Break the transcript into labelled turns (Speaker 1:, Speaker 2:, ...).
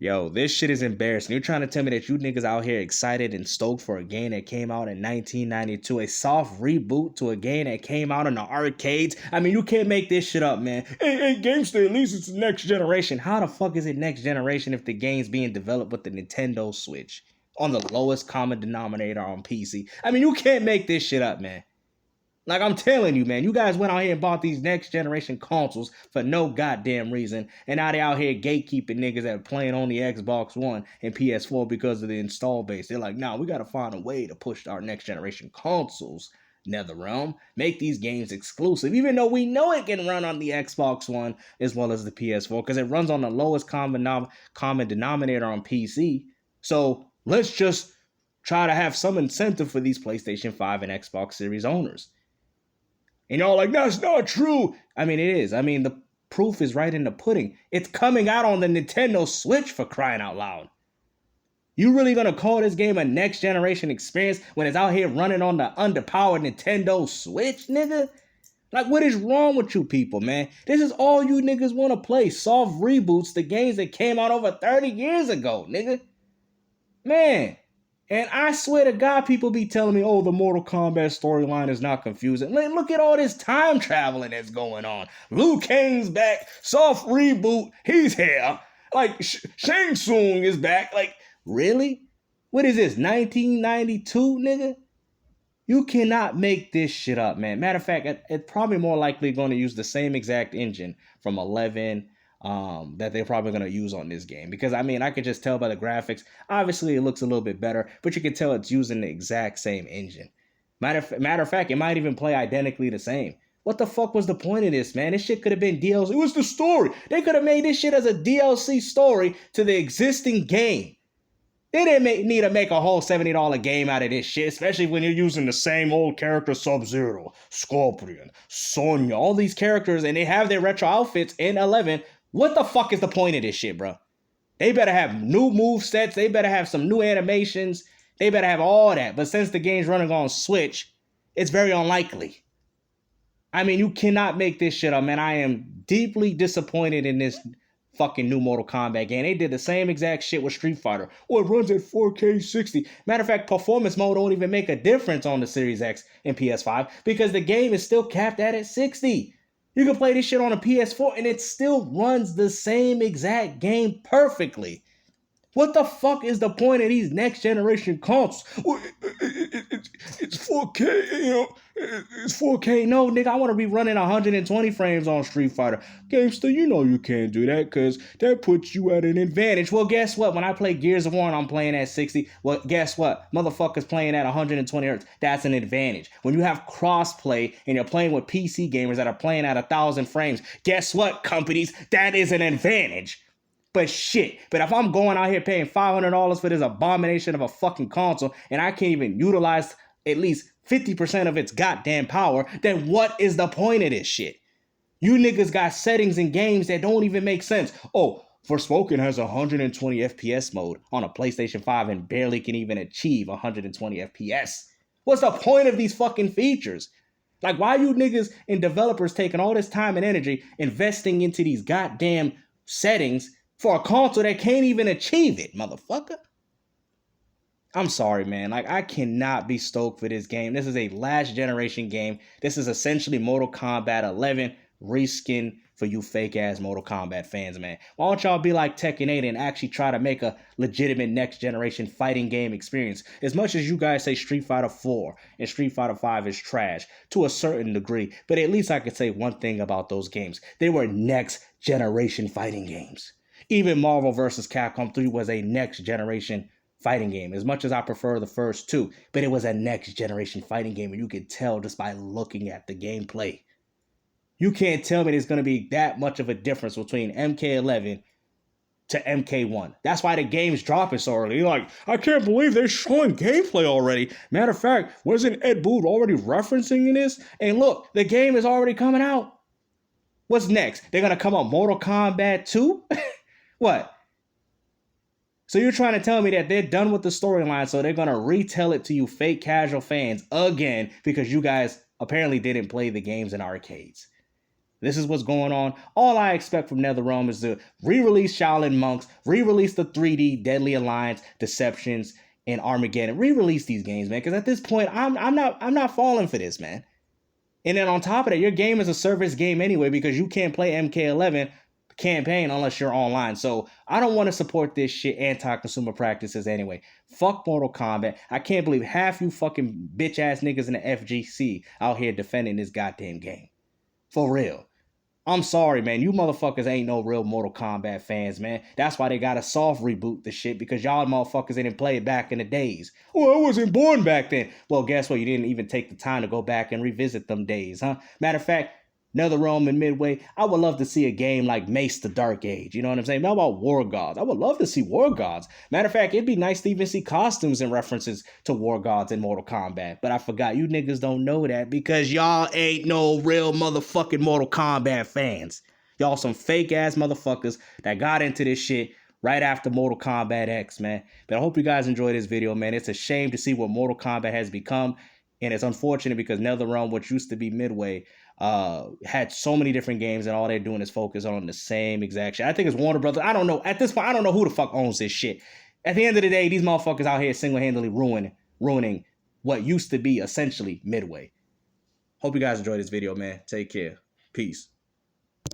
Speaker 1: Yo, this shit is embarrassing. You're trying to tell me that you niggas out here excited and stoked for a game that came out in 1992, a soft reboot to a game that came out in the arcades? I mean, you can't make this shit up, man. Hey, GameStay, at least it's next generation. How the fuck is it next generation if the game's being developed with the Nintendo Switch on the lowest common denominator on PC? I mean, you can't make this shit up, man. Like I'm telling you, man, you guys went out here and bought these next generation consoles for no goddamn reason. And now they out here gatekeeping niggas that are playing on the Xbox One and PS4 because of the install base. They're like, nah, we gotta find a way to push our next generation consoles. NetherRealm, make these games exclusive, even though we know it can run on the Xbox One as well as the PS4, because it runs on the lowest common denominator on PC. So let's just try to have some incentive for these PlayStation 5 and Xbox Series owners. And y'all like, that's not true. I mean, it is. I mean, the proof is right in the pudding. It's coming out on the Nintendo Switch, for crying out loud. You really gonna call this game a next generation experience when it's out here running on the underpowered Nintendo Switch, nigga? Like, what is wrong with you people, man? This is all you niggas want to play. Soft reboots, the games that came out over 30 years ago, nigga. Man. And I swear to God, people be telling me, oh, the Mortal Kombat storyline is not confusing. Look at all this time traveling that's going on. Liu Kang's back, soft reboot, he's here. Like, Shang Tsung is back. Like, really? What is this, 1992, nigga? You cannot make this shit up, man. Matter of fact, it's probably more likely going to use the same exact engine from 11 that they're probably going to use on this game. Because, I mean, I could just tell by the graphics. Obviously, it looks a little bit better, but you can tell it's using the exact same engine. Matter of fact, it might even play identically the same. What the fuck was the point of this, man? This shit could have been DLC. It was the story. They could have made this shit as a DLC story to the existing game. They didn't need to make a whole $70 game out of this shit, especially when you're using the same old character, Sub-Zero, Scorpion, Sonya, all these characters, and they have their retro outfits in 11. What the fuck is the point of this shit, bro? They better have new move sets. They better have some new animations. They better have all that. But since the game's running on Switch, it's very unlikely. I mean, you cannot make this shit up, man. I am deeply disappointed in this fucking new Mortal Kombat game. They did the same exact shit with Street Fighter. Oh, it runs at 4K 60. Matter of fact, performance mode don't even make a difference on the Series X and PS5 because the game is still capped at 60. You can play this shit on a PS4 and it still runs the same exact game perfectly. What the fuck is the point of these next generation consoles? Well, it's 4K, you know. It's 4K. No, nigga, I want to be running 120 frames on Street Fighter. Gamester, you know you can't do that because that puts you at an advantage. Well, guess what? When I play Gears of War and I'm playing at 60, well, guess what? Motherfuckers playing at 120 hertz. That's an advantage. When you have crossplay and you're playing with PC gamers that are playing at 1,000 frames, guess what, companies? That is an advantage. But shit, but if I'm going out here paying $500 for this abomination of a fucking console and I can't even utilize at least 50% of its goddamn power, then what is the point of this shit? You niggas got settings in games that don't even make sense. Oh, Forspoken has 120 FPS mode on a PlayStation 5 and barely can even achieve 120 FPS. What's the point of these fucking features? Like, why are you niggas and developers taking all this time and energy investing into these goddamn settings for a console that can't even achieve it, motherfucker? I'm sorry, man. Like, I cannot be stoked for this game. This is a last generation game. This is essentially Mortal Kombat 11 reskin for you fake ass Mortal Kombat fans, man. Why don't y'all be like Tekken 8 and actually try to make a legitimate next generation fighting game experience? As much as you guys say Street Fighter 4 and Street Fighter 5 is trash to a certain degree, but at least I could say one thing about those games. They were next generation fighting games. Even Marvel vs. Capcom 3 was a next generation fighting game, as much as I prefer the first two, but it was a next generation fighting game, and you could tell just by looking at the gameplay. You can't tell me there's going to be that much of a difference between MK11 to MK1. That's why the game's dropping so early. You're like, I can't believe they're showing gameplay already. Matter of fact, wasn't Ed Boon already referencing this? And look, the game is already coming out. What's next? They're going to come out Mortal Kombat 2? What? So you're trying to tell me that they're done with the storyline, so they're going to retell it to you fake casual fans again because you guys apparently didn't play the games in arcades. This is what's going on. All I expect from NetherRealm is to re-release Shaolin Monks, re-release the 3D Deadly Alliance, Deceptions, and Armageddon. Re-release these games, man. Because at this point, I'm not falling for this, man. And then on top of that, your game is a service game anyway because you can't play MK11 campaign unless you're online. So I don't want to support this shit anti-consumer practices anyway. Fuck Mortal Kombat. I can't believe half you fucking bitch ass niggas in the FGC out here defending this goddamn game. For real. I'm sorry, man. You motherfuckers ain't no real Mortal Kombat fans, man. That's why they got to soft reboot the shit, because y'all motherfuckers didn't play it back in the days. Well, I wasn't born back then. Well, guess what? You didn't even take the time to go back and revisit them days, huh? Matter of fact, NetherRealm and Midway, I would love to see a game like Mace the Dark Age. You know what I'm saying? How about War Gods? I would love to see War Gods. Matter of fact, it'd be nice to even see costumes and references to War Gods in Mortal Kombat. But I forgot, you niggas don't know that because y'all ain't no real motherfucking Mortal Kombat fans. Y'all some fake ass motherfuckers that got into this shit right after Mortal Kombat X, man. But I hope you guys enjoyed this video, man. It's a shame to see what Mortal Kombat has become. And it's unfortunate because NetherRealm, which used to be Midway, had so many different games and all they're doing is focus on the same exact shit. I think it's Warner Brothers. I don't know. At this point, I don't know who the fuck owns this shit. At the end of the day, these motherfuckers out here single-handedly ruining what used to be essentially Midway. Hope you guys enjoyed this video, man. Take care. Peace.